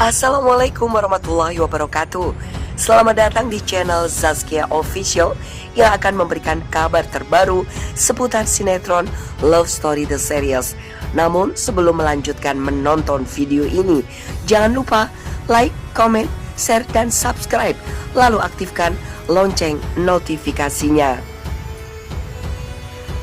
Assalamualaikum warahmatullahi wabarakatuh. Selamat datang di channel Zaskia Official yang akan memberikan kabar terbaru seputar sinetron Love Story The Series. Namun sebelum melanjutkan menonton video ini, jangan lupa like, comment, share, dan subscribe. Lalu aktifkan lonceng notifikasinya.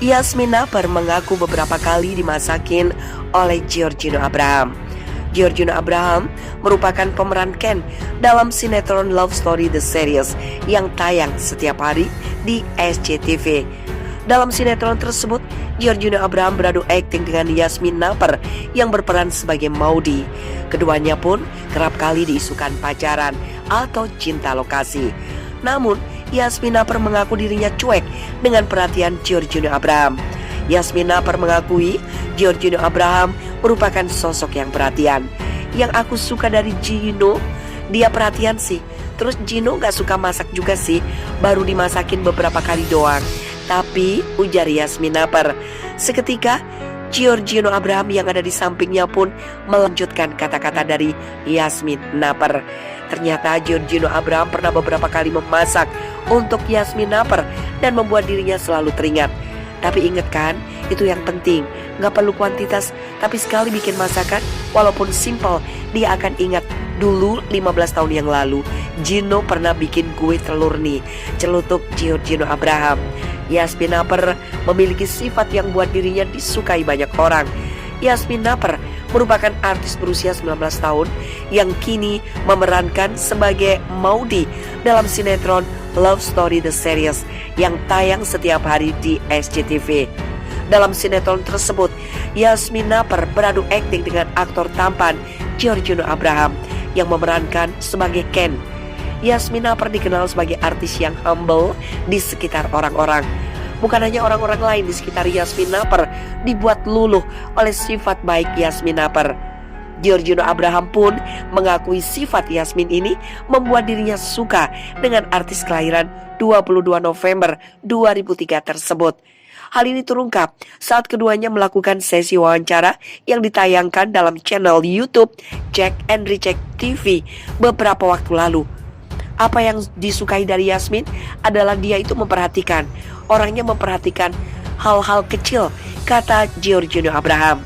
Yasmin Naper mengaku beberapa kali dimasakin oleh Giorgino Abraham. Giorgino Abraham merupakan pemeran Ken dalam sinetron Love Story The Series yang tayang setiap hari di SCTV. Dalam sinetron tersebut, Giorgino Abraham beradu akting dengan Yasmin Naper yang berperan sebagai Maudy. Keduanya pun kerap kali diisukan pacaran atau cinta lokasi. Namun, Yasmin Naper mengaku dirinya cuek dengan perhatian Giorgino Abraham. Yasmin Naper mengakui Giorgino Abraham merupakan sosok yang perhatian. Yang aku suka dari Gino, dia perhatian sih. Terus Gino gak suka masak juga sih, baru dimasakin beberapa kali doang. Tapi ujar Yasmin Naper. Seketika Giorgino Abraham yang ada di sampingnya pun melanjutkan kata-kata dari Yasmin Naper. Ternyata Giorgino Abraham pernah beberapa kali memasak untuk Yasmin Naper dan membuat dirinya selalu teringat. Tapi ingat kan, itu yang penting. Gak perlu kuantitas, tapi sekali bikin masakan, walaupun simple, dia akan ingat. Dulu 15 tahun yang lalu, Gino pernah bikin kue telur nih, celutuk Giorgino Abraham. Yasmin Naper memiliki sifat yang buat dirinya disukai banyak orang. Yasmin Naper merupakan artis berusia 19 tahun yang kini memerankan sebagai Maudy dalam sinetron Love Story The Series yang tayang setiap hari di SCTV. Dalam sinetron tersebut, Yasmin Naper beradu akting dengan aktor tampan Giorgino Abraham yang memerankan sebagai Ken. Yasmin Naper dikenal sebagai artis yang humble di sekitar orang-orang. Bukan hanya orang-orang lain di sekitar Yasmin Naper dibuat luluh oleh sifat baik Yasmin Naper. Giorgino Abraham pun mengakui sifat Yasmin ini membuat dirinya suka dengan artis kelahiran 22 November 2003 tersebut. Hal ini terungkap saat keduanya melakukan sesi wawancara yang ditayangkan dalam channel YouTube Check and Recheck TV beberapa waktu lalu. Apa yang disukai dari Yasmin adalah dia itu memperhatikan. Orangnya memperhatikan hal-hal kecil, kata Giorgino Abraham.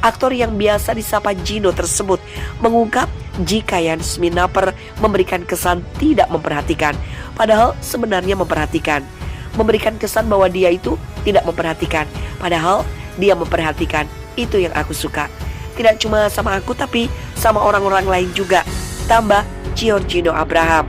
Aktor yang biasa disapa Gino tersebut mengungkap jika Yasmin Naper memberikan kesan tidak memperhatikan, padahal sebenarnya memperhatikan. Memberikan kesan bahwa dia itu tidak memperhatikan, padahal dia memperhatikan. Itu yang aku suka. Tidak cuma sama aku tapi sama orang-orang lain juga, tambah Giorgino Abraham.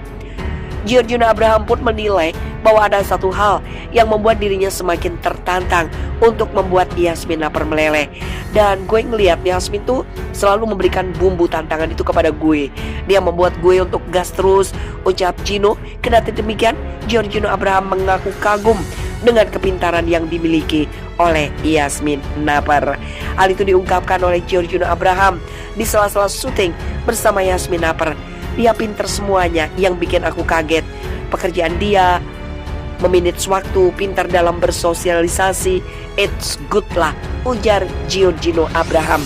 Giorgino Abraham pun menilai bahwa ada satu hal yang membuat dirinya semakin tertantang untuk membuat Yasmin Naper meleleh. Dan gue ngeliat Yasmin tuh selalu memberikan bumbu tantangan itu kepada gue. Dia membuat gue untuk gas terus, ucap Gino. Kendati demikian, Giorgino Abraham mengaku kagum dengan kepintaran yang dimiliki oleh Yasmin Naper. Hal itu diungkapkan oleh Giorgino Abraham di sela-sela syuting bersama Yasmin Naper. Dia pinter semuanya, yang bikin aku kaget. Pekerjaan dia memanage waktu, pintar dalam bersosialisasi. It's good lah, ujar Giorgino Abraham.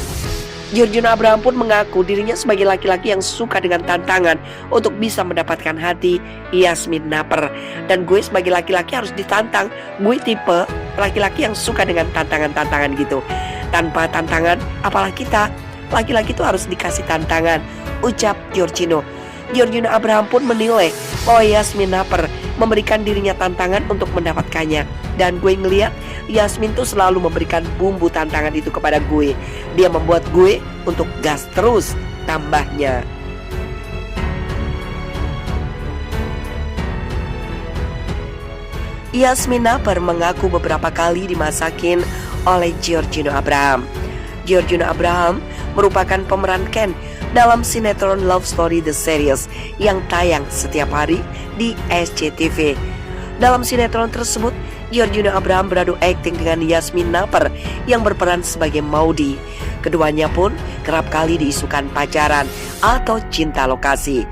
Giorgino Abraham pun mengaku dirinya sebagai laki-laki yang suka dengan tantangan untuk bisa mendapatkan hati Yasmin Naper. Dan gue sebagai laki-laki harus ditantang. Gue tipe laki-laki yang suka dengan tantangan-tantangan gitu. Tanpa tantangan, apalah kita. Laki-laki itu harus dikasih tantangan, ucap Giorgino. Giorgino Abraham pun menilai bahwa Yasmin Naper memberikan dirinya tantangan untuk mendapatkannya. Dan gue ngeliat Yasmin tuh selalu memberikan bumbu tantangan itu kepada gue. Dia membuat gue untuk gas terus, tambahnya. Yasmin Naper mengaku beberapa kali dimasakin oleh Giorgino Abraham. Giorgino Abraham merupakan pemeran Ken dalam sinetron Love Story The Series yang tayang setiap hari di SCTV. Dalam sinetron tersebut, Giorgino Abraham beradu akting dengan Yasmin Naper yang berperan sebagai Maudy. Keduanya pun kerap kali diisukan pacaran atau cinta lokasi.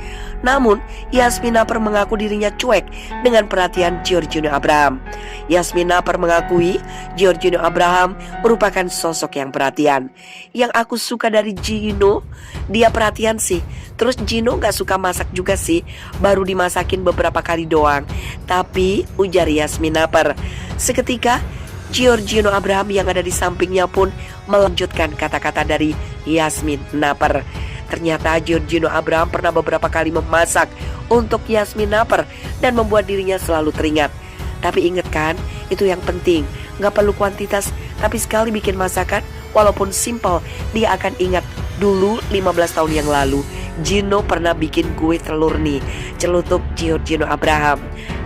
Namun, Yasmin Naper mengaku dirinya cuek dengan perhatian Giorgino Abraham. Yasmin Naper mengakui Giorgino Abraham merupakan sosok yang perhatian. Yang aku suka dari Gino, dia perhatian sih. Terus Gino gak suka masak juga sih, baru dimasakin beberapa kali doang. Tapi, ujar Yasmin Naper. Seketika, Giorgino Abraham yang ada di sampingnya pun melanjutkan kata-kata dari Yasmin Naper. Ternyata Giorgino Abraham pernah beberapa kali memasak untuk Yasmin Naper dan membuat dirinya selalu teringat. Tapi ingat kan, itu yang penting. Gak perlu kuantitas, tapi sekali bikin masakan, walaupun simple, dia akan ingat. Dulu 15 tahun yang lalu, Gino pernah bikin kue telur nih, celutuk Giorgino Abraham.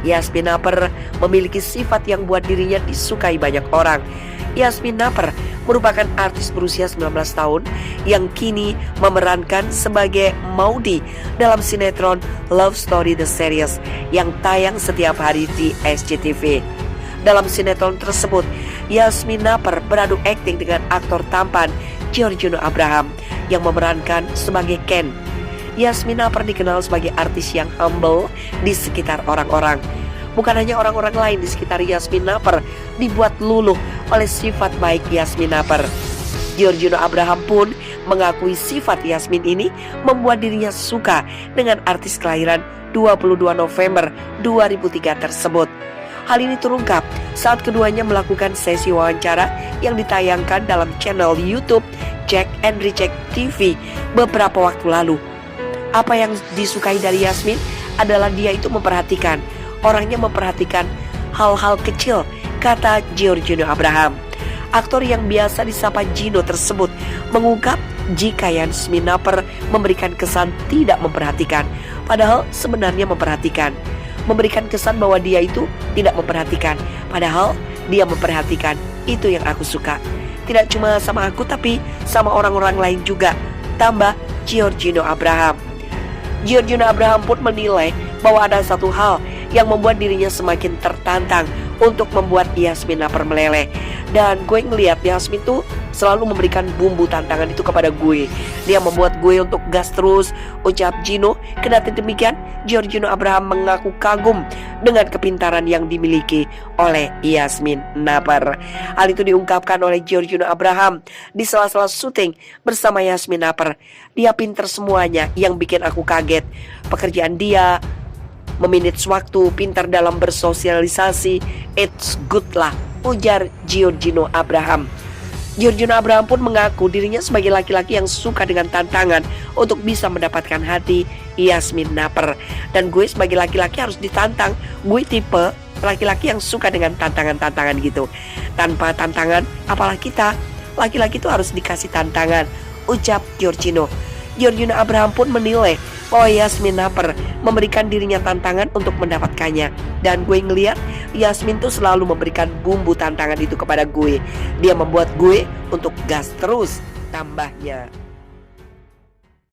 Yasmin Naper memiliki sifat yang buat dirinya disukai banyak orang. Yasmin Naper merupakan artis berusia 19 tahun yang kini memerankan sebagai Maudy dalam sinetron Love Story The Series yang tayang setiap hari di SCTV. Dalam sinetron tersebut, Yasmin Naper beradu akting dengan aktor tampan Giorgino Abraham yang memerankan sebagai Ken. Yasmin Naper dikenal sebagai artis yang humble di sekitar orang-orang. Bukan hanya orang-orang lain di sekitar Yasmin Naper dibuat luluh oleh sifat baik Yasmin Naper. Giorgino Abraham pun mengakui sifat Yasmin ini membuat dirinya suka dengan artis kelahiran 22 November 2003 tersebut. Hal ini terungkap saat keduanya melakukan sesi wawancara yang ditayangkan dalam channel YouTube Check and Recheck TV beberapa waktu lalu. Apa yang disukai dari Yasmin adalah dia itu memperhatikan. Orangnya memperhatikan hal-hal kecil, kata Giorgino Abraham. Aktor yang biasa disapa Gino tersebut mengungkap jika Yasmin Naper memberikan kesan tidak memperhatikan, padahal sebenarnya memperhatikan. Memberikan kesan bahwa dia itu tidak memperhatikan, padahal dia memperhatikan. Itu yang aku suka. Tidak cuma sama aku tapi sama orang-orang lain juga, tambah Giorgino Abraham. Giorgino Abraham pun menilai bahwa ada satu hal yang membuat dirinya semakin tertantang untuk membuat Yasmin Naper meleleh. Dan gue ngeliat Yasmin tuh selalu memberikan bumbu tantangan itu kepada gue. Dia membuat gue untuk gas terus, ucap Gino. Kendati demikian, Giorgino Abraham mengaku kagum dengan kepintaran yang dimiliki oleh Yasmin Naper. Hal itu diungkapkan oleh Giorgino Abraham di sela-sela syuting bersama Yasmin Naper. Dia pinter semuanya yang bikin aku kaget. Pekerjaan dia memanage waktu, pintar dalam bersosialisasi, it's good lah, ujar Giorgino Abraham. Giorgino Abraham pun mengaku dirinya sebagai laki-laki yang suka dengan tantangan untuk bisa mendapatkan hati Yasmin Naper. Dan gue sebagai laki-laki harus ditantang. Gue tipe laki-laki yang suka dengan tantangan-tantangan gitu. Tanpa tantangan, apalah kita. Laki-laki itu harus dikasih tantangan, ucap Giorgino. Giorgino Abraham pun menilai bahwa Yasmin Naper memberikan dirinya tantangan untuk mendapatkannya. Dan gue ngeliat Yasmin tuh selalu memberikan bumbu tantangan itu kepada gue. Dia membuat gue untuk gas terus, tambahnya.